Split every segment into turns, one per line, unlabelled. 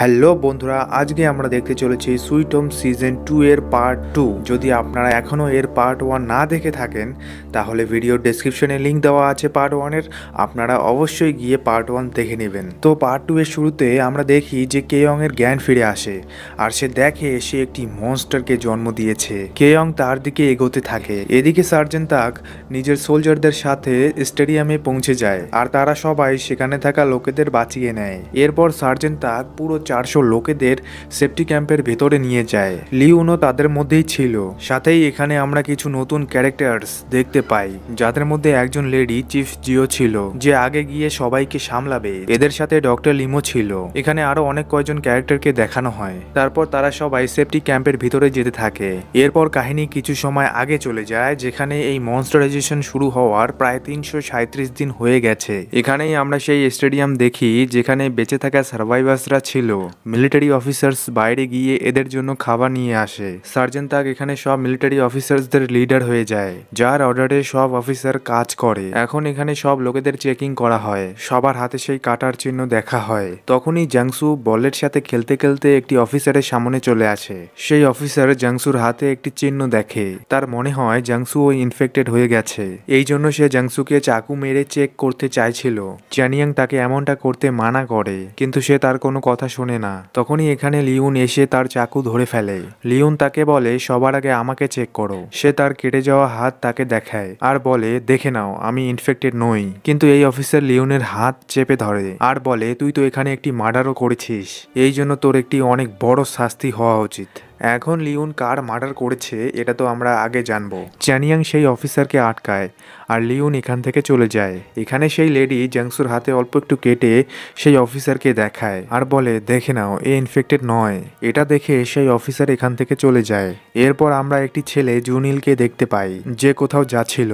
Hello বন্ধুরা, আজকে আমরা দেখতে চলেছি সুইট হোম সিজন 2 এর পার্ট 2। যদি আপনারা এখনও এর পার্ট 1 না দেখে থাকেন তাহলে ভিডিওর ডেসক্রিপশনে লিংক দেওয়া আছে পার্ট 1 এর, আপনারা অবশ্যই গিয়ে পার্ট 1 দেখে নেবেন। তো পার্ট 2 এর শুরুতে আমরা দেখি যে কেয়ং এর জ্ঞান ফিরে আসে আর সে দেখে সে একটি মনস্টারকে জন্ম দিয়েছে। কেয়ং তার দিকে এগোতে থাকে। এদিকে সার্জেন্ট তাক নিজের সোলজারদের সাথে স্টেডিয়ামে পৌঁছে যায় আর তারা সবাই সেখানে থাকা লোকেদের বাঁচিয়ে নেয়। এরপর সার্জেন্ট তাক পুরো 400 লোকেদের সেফটি ক্যাম্পের ভেতরে নিয়ে যায়। লিওনও তাদের মধ্যেই ছিল। সাথেই এখানে আমরা কিছু নতুন ক্যারেক্টার্স দেখতে পাই, যাদের মধ্যে একজন লেডি চিফ জিও ছিল, যে আগে গিয়ে সবাইকে সামলাবে। এদের সাথে ডক্টর লিমো ছিল। এখানে আরো অনেক কয়েকজন ক্যারেক্টারকে দেখানো হয়। তারপর তারা সবাই সেফটি ক্যাম্পের ভিতরে যেতে থাকে। এরপর কাহিনী কিছু সময় আগে চলে যায়, যেখানে এই মনস্টারাইজেশন শুরু হওয়ার প্রায় 337 দিন হয়ে গেছে। এখানেই আমরা সেই স্টেডিয়াম দেখি যেখানে বেঁচে থাকা সার্ভাইভার্সরা ছিল। মিলিটারি অফিসার্স বাইরে গিয়ে এদের জন্য খাবার নিয়ে আসে। সার্জেন্ট তাক এখানে সব মিলিটারি অফিসার্সদের লিডার হয়ে যায়, যার অর্ডারে সব অফিসার কাজ করে। এখন এখানে সব লোকেদের চেকিং করা হয়। সবার হাতে সেই কাটার চিহ্ন দেখা হয়। তখনই জাংসু বলের সাথে খেলতে খেলতে একটি অফিসারের সামনে চলে আসে। সেই অফিসার জাংসুর হাতে একটি চিহ্ন দেখে। তার মনে হয় জাংসু ওই ইনফেক্টেড হয়ে গেছে। এই জন্য সে জাংসুকে চাকু মেরে চেক করতে চাইছিল। চ্যানিয়াং তাকে এমনটা করতে মানা করে, কিন্তু সে তার কোনো কথা শোনে না। তখনই এখানে লিউন এসে তার চাকু ধরে ফেলে। লিউন তাকে বলে, সবার আগে আমাকে চেক করো। সে তার কেটে যাওয়া হাত তাকে দেখায় আর বলে, দেখে নাও আমি ইনফেক্টেড নই। কিন্তু এই অফিসার লিউনের হাত চেপে ধরে আর বলে, তুই তো এখানে একটি মার্ডারও করেছিস, এই জন্য তোর একটি অনেক বড় শাস্তি হওয়া উচিত। এখন লিউন কার মার্ডার করেছে এটা তো আমরা আগে জানবো। চ্যানিয়াং সেই অফিসারকে আটকায় আর লিউন এখান থেকে চলে যায়। এখানে সেই লেডি জাংসুর হাতে অল্প একটু কেটে সেই অফিসারকে দেখায় আর বলে, দেখে নাও এ ইনফেক্টেড নয়। এটা দেখে সেই অফিসার এখান থেকে চলে যায়। এরপর আমরা একটি ছেলে জুনিলকে দেখতে পাই, যে কোথাও যাচ্ছিল।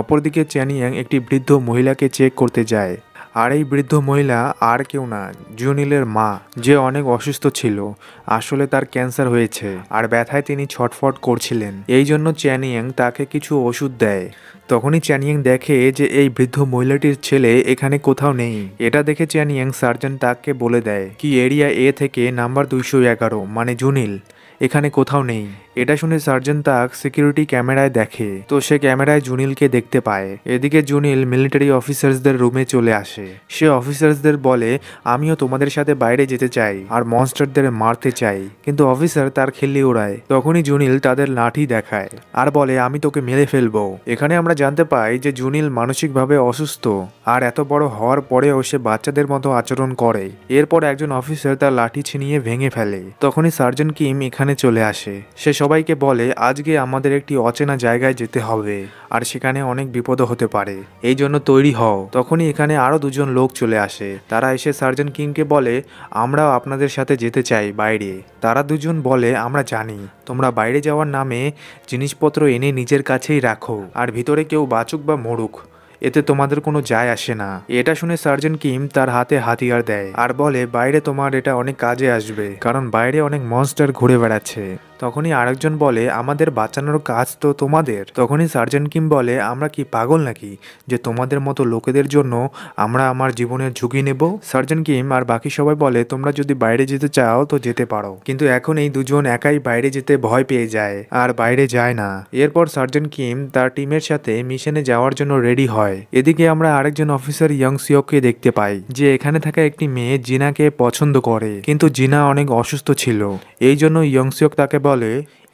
অপরদিকে চ্যানিয়াং একটি বৃদ্ধ মহিলাকে চেক করতে যায়। আর এই বৃদ্ধ মহিলা আর কেউ না, জুনিলের মা, যে অনেক অসুস্থ ছিল। আসলে তার ক্যান্সার হয়েছে আর ব্যথায় তিনি ছটফট করছিলেন। এই জন্য চ্যানিয়াং তাকে কিছু ওষুধ দেয়। তখনই চ্যানিয়াং দেখে যে এই বৃদ্ধ মহিলাটির ছেলে এখানে কোথাও নেই। এটা দেখে চ্যানিয়াং সার্জেন্ট তাককে বলে দেয় কি এরিয়া এ থেকে নাম্বার 211 মানে জুনিল এখানে কোথাও নেই। এটা শুনে সার্জেন্ট তাক সিকিউরিটি ক্যামেরায় দেখে, তো সে ক্যামেরায় জুনিলকে দেখতে পায়। এদিকে জুনিল মিলিটারি অফিসার্সদের রুমে চলে আসে। সে অফিসার্সদের বলে, আমিও তোমাদের সাথে বাইরে যেতে চাই আর মনস্টারদের মারতে চাই, কিন্তু অফিসার তার খিল্লি ওড়ায়। তখনই জুনিল তাদের লাঠি দেখায় আর বলে, আমি তোকে মেরে ফেলবো। এখানে আমরা জানতে পাই যে জুনিল মানসিকভাবে অসুস্থ আর এত বড় হওয়ার পরেও সে বাচ্চাদের মতো আচরণ করে। এরপর একজন অফিসার তার লাঠি ছিনিয়ে ভেঙে ফেলে। তখনই সার্জেন্ট কিম এখানে চলে আসে। সে সবাইকে বলে, আজকে আমাদের একটি অচেনা জায়গায় যেতে হবে আর সেখানে অনেক বিপদ হতে পারে, এই জন্য তৈরি হও। তখনই এখানে আরো দুজন লোক চলে আসে। তারা এসে সার্জেন্ট কিংকে বলে, আমরাও আপনাদের সাথে যেতে চাই বাইরে। তারা দুজন বলে, আমরা জানি তোমরা বাইরে যাওয়ার নামে জিনিসপত্র এনে নিজের কাছেই রাখো আর ভিতরে কেউ বাঁচুক বা মরুক এতে তোমাদের কোনো যায় আসে না। এটা শুনে সার্জেন্ট কিম তার হাতে হাতিয়ার দেয় আর বলে, বাইরে তোমার এটা অনেক কাজে আসবে, কারণ বাইরে অনেক মনস্টার ঘুরে বেড়াচ্ছে। তখনই আরেকজন বলে, আমাদের বাঁচানোর কাজ তো তোমাদের। তখনই সার্জেন্ট কিম বলে, আমরা কি পাগল নাকি যে তোমাদের মতো লোকেদের জন্য আমরা আমার জীবনের ঝুঁকি নেব? সার্জেন্ট কিম আর বাকি সবাই বলে, তোমরা যদি বাইরে যেতে চাও তো যেতে পারো। কিন্তু এখন এই দুজন একাই বাইরে যেতে ভয় পেয়ে যায় আর বাইরে যায় না। এরপর সার্জেন্ট কিম তার টিমের সাথে মিশনে যাওয়ার জন্য রেডি হয়। এদিকে আমরা আরেকজন অফিসার ইয়ং সিওকে দেখতে পাই, যে এখানে থাকা একটি মেয়ে জিনাকে পছন্দ করে, কিন্তু জিনা অনেক অসুস্থ ছিল। এই জন্য ইয়ং সিওক তাকে বলে,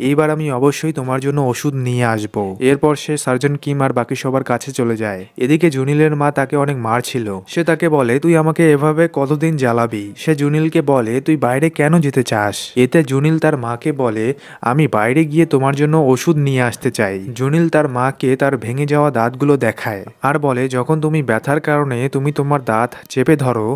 এইবার আমি অবশ্যই তোমার জন্য ওষুধ নিয়ে আসব। এরপর সে সার্জেন্ট কিম আর বাকি সবার কাছে চলে যায়। এদিকে জুনিলের মা তাকে অনেক মারছিল। সে তাকে বলে, তুই আমাকে এভাবে কতদিন জ্বালাবি? সে জুনিলকে বলে, তুই বাইরে কেন যেতে চাস? এতে জুনিল তার মাকে বলে, আমি বাইরে গিয়ে তোমার জন্য ওষুধ নিয়ে আসতে চাই। জুনিল তার মাকে তার ভেঙে যাওয়া দাঁতগুলো দেখায় আর বলে, যখন তুমি ব্যথার কারণে তুমি তোমার দাঁত চেপে ধরো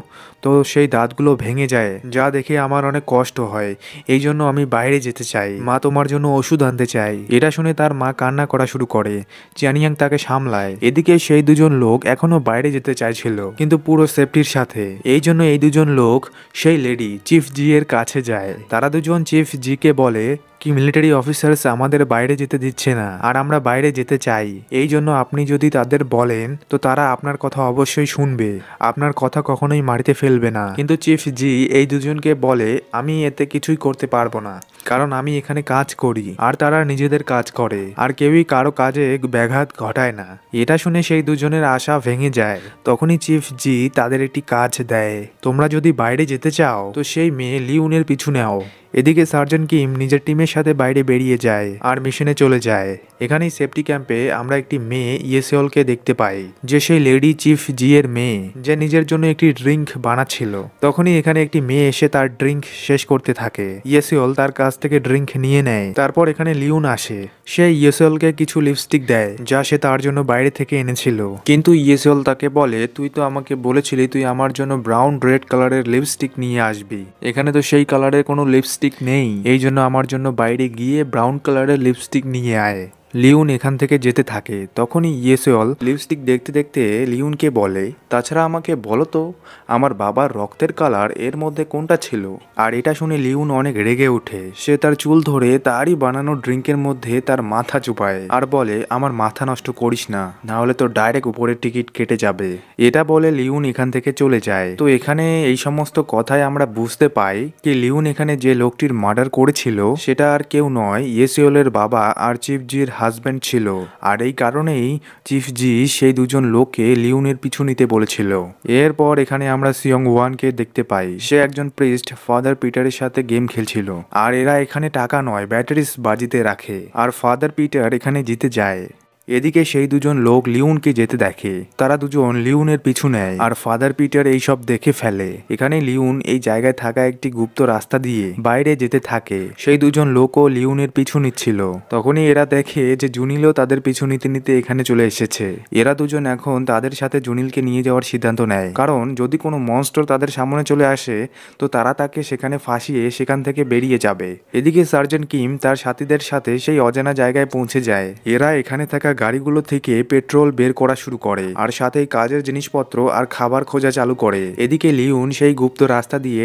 তো সেই দাঁতগুলো ভেঙে যায়, যা দেখে আমার অনেক কষ্ট হয়। এই জন্য আমি বাইরে যেতে চাই। মা তোমার জন্য ওষুধ আনতে চাই। এটা শুনে তার মা কান্না করা শুরু করে। চ্যানিয়াং তাকে সামলায়। এদিকে সেই দুজন লোক এখনো বাইরে যেতে চাইছিল, কিন্তু পুরো সেফটির সাথে। এই জন্য এই দুজন লোক সেই লেডি চিফ জি এর কাছে যায়। তারা দুজন চিফ জি কে বলে, কি মিলিটারি অফিসার্স আমাদের বাইরে যেতে দিচ্ছে না, আর আমরা বাইরে যেতে চাই। এই জন্য আপনি যদি তাদের বলেন তো তারা আপনার কথা অবশ্যই শুনবে, আপনার কথা কখনোই মাটিতে ফেলবে না। কিন্তু চিফ জি এই দুজনকে বলে আমি এতে কিছুই করতে পারবো না, কারণ আমি এখানে কাজ করি আর তারা নিজেদের কাজ করে, আর কেউই কারো কাজে ব্যাঘাত ঘটায় না। এটা শুনে সেই দুজনের আশা ভেঙে যায়। তখনই চিফ জি তাদের একটি কাজ দেয়, তোমরা যদি বাইরে যেতে চাও তো সেই মেয়ে লিউনের পিছু নাও। এদিকে সার্জেন্ট কিম নিজের টিমের সাথে বাইরে বেরিয়ে যায় আর মিশনে চলে যায়। এখানেই সেফটি ক্যাম্পে আমরা একটি মেয়ে ইয়েসেলকে দেখতে পাই, যে সেই লেডি চিফ জি এর মেয়ে, যে নিজের জন্য একটি ড্রিঙ্ক বানাচ্ছিল। তখনই এখানে একটি মেয়ে এসে তার ড্রিঙ্ক শেষ করতে থাকে। ইয়েসেল তার কাছ থেকে ড্রিঙ্ক নিয়ে নেয়। তারপর এখানে লিউন আসে, সে ইয়েসেলকে কিছু লিপস্টিক দেয় যা সে তার জন্য বাইরে থেকে এনেছিল। কিন্তু ইয়েসেল তাকে বলে তুই তো আমাকে বলেছিলি তুই আমার জন্য ব্রাউন রেড কালারের লিপস্টিক নিয়ে আসবি, এখানে তো সেই কালারের কোনো লিপস্টিক নেই, এই জন্য আমার জন্য বাইরে গিয়ে ব্রাউন কালারের লিপস্টিক নিয়ে আয়। লিউন এখান থেকে যেতে থাকে। তখনই ইয়েসেল লিপস্টিক দেখতে দেখতে লিউনকে বলে তাছাড়া আমাকে বলো তো আমার বাবার রক্তের কালার এর মধ্যে কোনটা ছিল। আর এটা শুনে লিউন অনেক রেগে ওঠে, সে তার চুল ধরে তারই বানানো ড্রিঙ্কের মধ্যে তার মাথা চুপায় আর বলে আমার মাথা নষ্ট করিস না, না হলে তো ডাইরেক্ট উপরের টিকিট কেটে যাবে। এটা বলে লিউন এখান থেকে চলে যায়। তো এখানে এই সমস্ত কথায় আমরা বুঝতে পাই কি লিউন এখানে যে লোকটির মার্ডার করেছিল সেটা আর কেউ নয়, ইয়েসেলের বাবা আর চিফ জির হাজব্যান্ড ছিল। আর এই কারণেই চিফ জি সেই দুজন লোককে লিউনের পিছু নিতে বলেছিল। এরপর এখানে আমরা সিয়ং ওয়ানকে দেখতে পাই, সে একজন প্রিস্ট ফাদার পিটারের সাথে গেম খেলছিল। আর এরা এখানে টাকা নয় ব্যাটারিস বাজিতে রাখে, আর ফাদার পিটার এখানে জিতে যায়। এদিকে সেই দুজন লোক লিউনকে যেতে দেখে, তারা দুজন লিউনের পিছু নেয় আর ফাদার পিটার এই সব দেখে ফেলে। এখানে লিউন এই জায়গায় থাকা একটি গুপ্ত রাস্তা দিয়ে বাইরে যেতে থাকে। সেই দুজন লোকও লিউনের পিছু নিচ্ছিল। তখনই এরা দেখে যে জুনিলও তাদের পিছু নিতে নিতে এখানে চলে এসেছে। এরা দুজন এখন তাদের সাথে জুনিলকে নিয়ে যাওয়ার সিদ্ধান্ত নেয়, কারণ যদি কোনো মনস্টার তাদের সামনে চলে আসে তো তারা তাকে সেখানে ফাঁসিয়ে সেখান থেকে বেরিয়ে যাবে। এদিকে সার্জেন্ট কিম তার সাথীদের সাথে সেই অজানা জায়গায় পৌঁছে যায়। এরা এখানে থাকা গাড়িগুলো থেকে পেট্রোল বের করা শুরু করে আর সাথে কাজের জিনিসপত্র আর খাবার খোঁজা চালু করে। এদিকে লিউন সেই গুপ্ত রাস্তা দিয়ে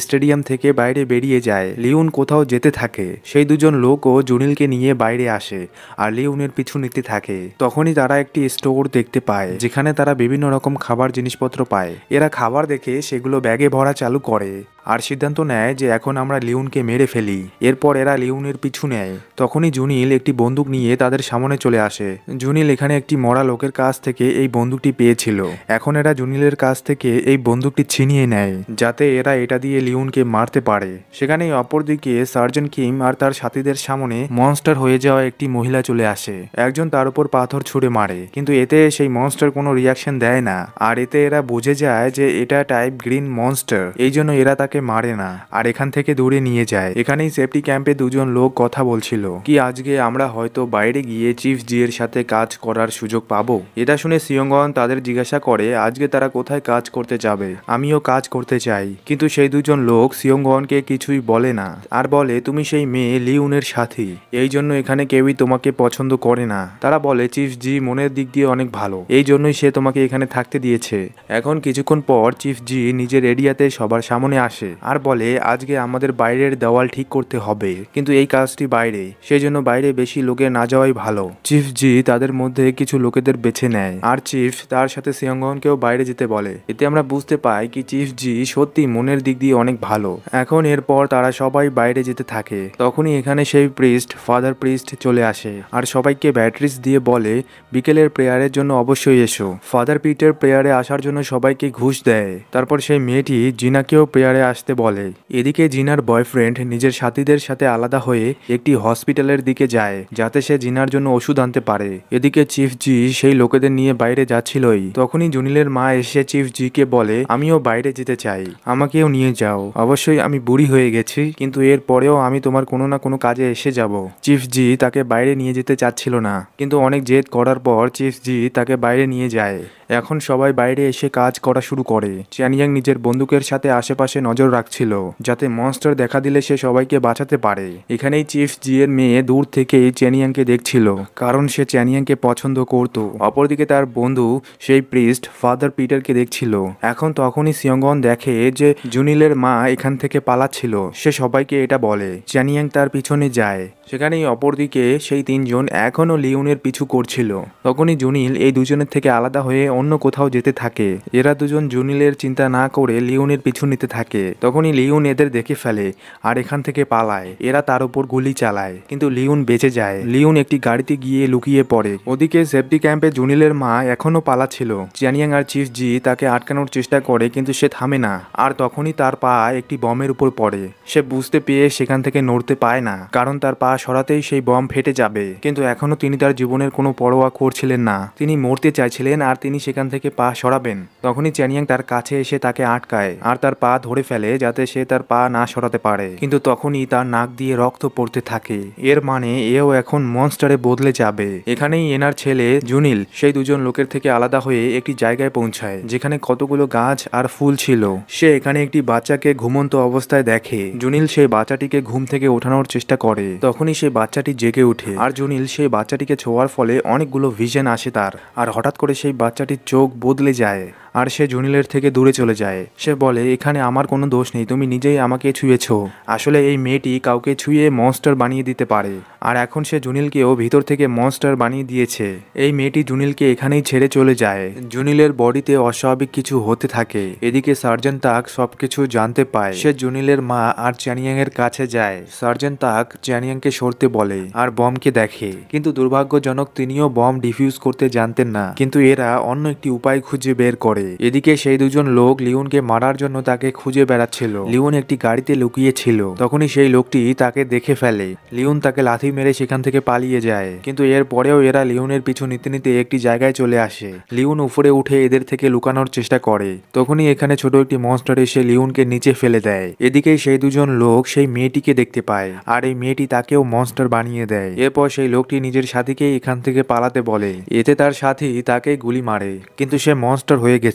স্টেডিয়াম থেকে বাইরে বেরিয়ে যায়। লিউন কোথাও যেতে থাকে, সেই দুজন লোকও জুনিলকে নিয়ে বাইরে আসে আর লিউনের পিছু নিতে থাকে। তখনই তারা একটি স্টোর দেখতে পায় যেখানে তারা বিভিন্ন রকম খাবার জিনিসপত্র পায়। এরা খাবার দেখে সেগুলো ব্যাগে ভরা চালু করে আর সিদ্ধান্ত নেয় যে এখন আমরা লিউনকে মেরে ফেলি। এরপর এরা লিউনের পিছু নেয়। তখনই জুনিল একটি বন্দুক নিয়ে তাদের সামনে চলে আসে। জুনিল এখানে একটি মরা লোকের কাছ থেকে এই বন্দুকটি পেয়েছিল। এখন এরা জুনিলের কাছ থেকে এই বন্দুকটি ছিনিয়ে নেয় যাতে এরা এটা দিয়ে লিউনকে মারতে পারে। সেখানেই অপরদিকে সার্জেন্ট কিম আর তার সাথীদের সামনে মনস্টার হয়ে যাওয়া একটি মহিলা চলে আসে। একজন তার উপর পাথর ছুঁড়ে মারে, কিন্তু এতে সেই মনস্টার কোনো রিয়াকশন দেয় না। আর এতে এরা বুঝে যায় যে এটা টাইপ গ্রিন মনস্টার, এই জন্য এরা তাকে মারে না আর এখান থেকে দূরে নিয়ে যায়। এখানেই সেফটি ক্যাম্পে দুজন লোক কথা বলছিল কি আজকে আমরা হয়তো বাইরে গিয়ে চিফ জি এর সাথে কাজ করার সুযোগ পাবো। এটা শুনে সিয়ংগন তাদের জিজ্ঞাসা করে আজকে তারা কোথায় কাজ করতে যাবে। আমিও কাজ করতে চাই, কিন্তু সেই দুজন লোক সিয়ংগনকে কিছুই বলে না আর বলে তুমি সেই মেয়ে লিউনের সাথী, এই জন্য এখানে কেউই তোমাকে পছন্দ করে না। তারা বলে চিফ জি মনের দিক দিয়ে অনেক ভালো, এই জন্যই সে তোমাকে এখানে থাকতে দিয়েছে। এখন কিছুক্ষণ পর চিফ জি নিজের এরিয়াতে সবার সামনে আসে আর বলে আজকে আমাদের বাইরের দেওয়াল ঠিক করতে হবে, কিন্তু এই কাজটি বাইরে, সেই জন্য বাইরে বেশি লোকে না যাওয়াই ভালো। চিফ জি তাদের মধ্যে কিছু লোকেদের বেছে নেয় আর চিফ তার সাথে সিয়ংগনকেও বাইরে যেতে বলে। এতে আমরা বুঝতে পাই কি চিফ জি সত্যি মনের দিক দিয়ে অনেক ভালো। এখন এরপর তারা সবাই বাইরে যেতে থাকে। তখনই এখানে সেই প্রিস্ট ফাদার প্রিস্ট চলে আসে আর সবাইকে ব্যাটারিস দিয়ে বলে বিকেলের প্রেয়ারের জন্য অবশ্যই এসো। ফাদার পিটার প্রেয়ারে আসার জন্য সবাইকে ঘুষ দেয়। তারপর সেই মেয়েটি জিনাকেও প্রেয়ারে আসতে বলে। এদিকে জিনার বয়ফ্রেন্ড নিজের সাথীদের সাথে আলাদা হয়ে একটি হসপিটালের দিকে যায় যাতে সে জিনার জন্য ওষুধ আনতে পারে। এদিকে চিফ জি সেই লোকেদের নিয়ে বাইরে যাচ্ছিলই। তখনই জুনিলের মা এসে চিফ জি কে বলে আমিও বাইরে যেতে চাই, আমাকেও নিয়ে যাও। অবশ্যই আমি বুড়ি হয়ে গেছি, কিন্তু এর পরেও আমি তোমার কোনো না কোনো কাজে এসে যাব। চিফ জি তাকে বাইরে নিয়ে যেতে চাচ্ছিল না, কিন্তু অনেক জেদ করার পর চিফ জি তাকে বাইরে নিয়ে যায়। এখন সবাই বাইরে এসে কাজ করা শুরু করে। চ্যানিয়াং নিজের বন্দুকের সাথে আশেপাশে নজর রাখছিল যাতে মনস্টার দেখা দিলে সে সবাইকে বাঁচাতে পারে। এখানেই চিফ জি এর মেয়ে দূর থেকে চ্যানিয়াংকে দেখছিল, কারণ সে চ্যানিয়াংকে পছন্দ করত। অপরদিকে তার বন্ধু সেই প্রিস্ট ফাদার পিটারকে দেখছিল। এখন তখনই সিয়ংগন দেখে যে জুনিলের মা এখান থেকে পালাচ্ছিল। সে সবাইকে এটা বলে। চ্যানিয়াং তার পিছনে যায়। সেখানেই অপরদিকে সেই তিনজন এখনও লিওনের পিছু করছিল। তখনই জুনিল এই দুজনের থেকে আলাদা হয়ে অন্য কোথাও যেতে থাকে। এরা দুজন জুনিলের চিন্তা না করে লিওনের পিছু নিতে থাকে। তখনই লিওন এদের দেখে ফেলে আর এখান থেকে পালায়। এরা তার উপর গুলি চালায়, কিন্তু লিওন বেঁচে যায়। লিওন একটি গাড়িতে গিয়ে লুকিয়ে পড়ে। ওদিকে সেফটি ক্যাম্পে জুনিলের মা এখনও পালাচ্ছিল। চ্যানিয়াং আর চিফ জি তাকে আটকানোর চেষ্টা করে, কিন্তু সে থামে না। আর তখনই তার পা একটি বমের উপর পড়ে। সে বুঝতে পেয়ে সেখান থেকে নড়তে পায় না, কারণ তার পা সরাতেই সেই বম ফেটে যাবে। কিন্তু এখনো তিনি তার জীবনের কোনো পরোয়া করছিলেন না। তিনি মরতে চাইছিলেন আর তিনি সেখান থেকে পা সরাবেন। তখনই চ্যানিয়াং তার কাছে এসে তাকে আটকায় আর তার পা ধরে ফেলে যাতে সে তার পা না সরাতে পারে। কিন্তু তখনই তার নাক দিয়ে রক্ত পড়তে থাকে। এর মানে এও এখন মনস্টারে বদলে যাবে। এখানেই এনার ছেলে জুনিল সেই দুজন লোকের থেকে আলাদা হয়ে একটি জায়গায় পৌঁছায় যেখানে কতগুলো গাছ আর ফুল ছিল। সে এখানে একটি বাচ্চাকে ঘুমন্ত অবস্থায় দেখে। জুনিল সেই বাচ্চাটিকে ঘুম থেকে ওঠানোর চেষ্টা করে। তখনই সেই বাচ্চাটি জেগে ওঠে আর জুনিল সেই বাচ্চাটিকে ছোঁয়ার ফলে অনেকগুলো ভিশন আসে তার। আর হঠাৎ করে সেই বাচ্চাটির চোখ বদলে যায় আর সে জুনিলের থেকে দূরে চলে যায়। সে বলে, এখানে আমার কোনো দোষ নেই, তুমি নিজেই আমাকে ছুঁয়েছ। আসলে এই মেয়েটি কাউকে ছুঁয়ে মনস্টার বানিয়ে দিতে পারে, আর এখন সে জুনিলকেও ভিতর থেকে মনস্টার বানিয়ে দিয়েছে। এই মেয়েটি জুনিলকে এখানেই ছেড়ে চলে যায়। জুনিলের বডিতে অস্বাভাবিক কিছু হতে থাকে। এদিকে সার্জেন্ট তাক সবকিছু জানতে পায়। সে জুনিলের মা আর চ্যানিয়াং এর কাছে যায়। সার্জেন্ট তাক চ্যানিয়াংকে সরতে বলে আর বমকে দেখে, কিন্তু দুর্ভাগ্যজনক তিনিও বম ডিফিউজ করতে জানতেন না। কিন্তু এরা অন্য একটি উপায় খুঁজে বের করে। এদিকে সেই দুজন লোক লিওনকে মারার জন্য তাকে খুঁজে বেড়াচ্ছিল। লিওন একটি গাড়িতে লুকিয়ে ছিল। তখনই সেই লোকটি তাকে দেখে ফেলে। লিওন তাকে লাথি মেরে সেখান থেকে পালিয়ে যায়। কিন্তু এর পরেও এরা লিওনের পিছু নিতে নিতে একটি জায়গায় চলে আসে। লিওন উপরে উঠে এদের থেকে লুকানোর চেষ্টা করে। তখনই এখানে ছোট একটি মনস্টার এসে লিওনকে নিচে ফেলে দেয়। এদিকে সেই দুজন লোক সেই মেয়েটিকে দেখতে পায় আর এই মেয়েটি তাকেও মনস্টার বানিয়ে দেয়। এরপর সেই লোকটি নিজের সাথীকে এখান থেকে পালাতে বলে। এতে তার সাথী তাকে গুলি মারে, কিন্তু সে মনস্টার হয়ে গেছিল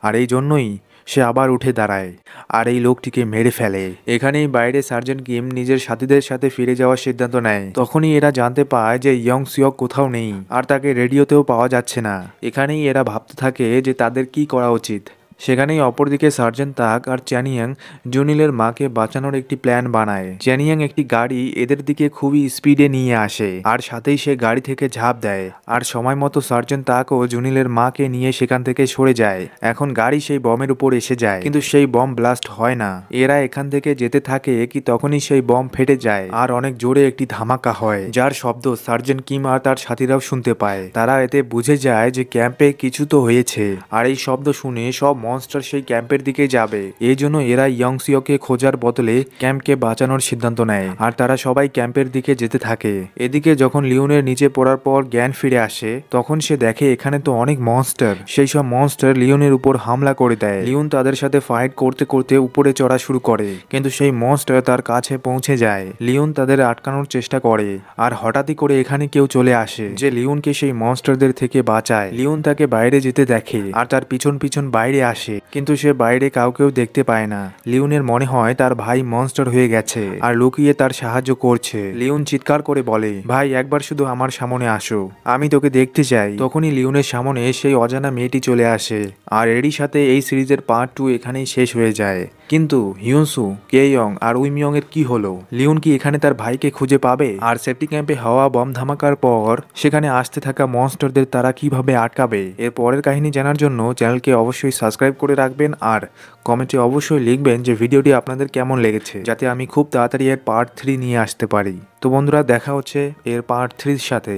আর এই জন্যই সে আবার উঠে দাঁড়ায় আর এই লোকটিকে মেরে ফেলে। এখানেই বাইরে সার্জেন্ট কিম নিজের সাথীদের সাথে ফিরে যাওয়ার সিদ্ধান্ত নেয়। তখনই এরা জানতে পায় যে ইয়ং সিওক কোথাও নেই আর তাকে রেডিওতেও পাওয়া যাচ্ছে না। এখানেই এরা ভাবতে থাকে যে তাদের কি করা উচিত। সেখানেই অপরদিকে সার্জেন্ট তাক আর চ্যানিয়াং জুনিলের মাকে বাঁচানোর একটি প্ল্যান বানায়। চ্যানিয়াং একটি গাড়ি এদের দিকে খুবই স্পিডে নিয়ে আসে আর সাথেই সে গাড়ি থেকে ঝাঁপ দেয়। আর সময় মতো সার্জেন্ট তাকও জুনিলের মাকে নিয়ে সেখান থেকে সরে যায়। এখন গাড়ি সেই বমের উপর এসে যায়, কিন্তু সেই বম ব্লাস্ট হয় না। এরা এখান থেকে যেতে থাকে কি তখনই সেই বম ফেটে যায় আর অনেক জোরে একটি ধামাকা হয়, যার শব্দ সার্জেন্ট কিম আর তার সাথীরাও শুনতে পায়। তারা এতে বুঝে যায় যে ক্যাম্পে কিছু তো হয়েছে আর এই শব্দ শুনে সব মনস্টার সেই ক্যাম্পের দিকে যাবে। এই জন্য এরা ইয়ংসিওকে খোঁজার বদলে ক্যাম্পকে বাঁচানোর সিদ্ধান্ত নেয় আর তারা সবাই ক্যাম্পের দিকে যেতে থাকে। এদিকে যখন লিওনের নিচে পড়ার পর জ্ঞান ফিরে আসে, তখন সে দেখে এখানে তো অনেক মনস্টার। সেই সব মনস্টার লিওনের উপর হামলা করে দেয়। লিওন তাদের সাথে ফাইট করতে করতে উপরে চড়া শুরু করে, কিন্তু সেই মনস্টার তার কাছে পৌঁছে যায়। লিওন তাদের আটকানোর চেষ্টা করে আর হঠাৎই করে এখানে কেউ চলে আসে যে লিওনকে সেই মনস্টারদের থেকে বাঁচায়। লিওন তাকে বাইরে যেতে দেখে আর তার পিছন পিছন বাইরে আসে, কিন্তু সে বাইরে কাউকেও দেখতে পায় না। লিওনের মনে হয় তার ভাই মনস্টার হয়ে গেছে আর লুকিয়ে তার সাহায্য করছে। লিওন চিৎকার করে বলে, ভাই একবার শুধু আমার সামনে আসো, আমি তোকে দেখতে চাই। তখনই লিওনের সামনে সেই অজানা মেয়েটি চলে আসে আর এরই সাথে এই সিরিজের পার্ট 2 এখানেই শেষ হয়ে যায়। কিন্তু হিউনসু, কেইয়ং আর উইমিয়ং এর কি হলো? লিওন কি এখানে তার ভাইকে খুঁজে পাবে? আর সেফটি ক্যাম্পে হওয়া বম ধামাকার পর সেখানে আসতে থাকা মনস্টারদের তারা কিভাবে আটকাবে? এর পরের কাহিনী জানার জন্য চ্যানেলকে অবশ্যই সাবস্ক্রাইব করে রাখবেন আর কমেন্টে অবশ্যই লিখবেন যে ভিডিওটি আপনাদের কেমন লেগেছে, যাতে আমি খুব তাড়াতাড়ি এর পার্ট 3 নিয়ে আসতে পারি। তো বন্ধুরা, দেখা হচ্ছে এর পার্ট 3 সাথে।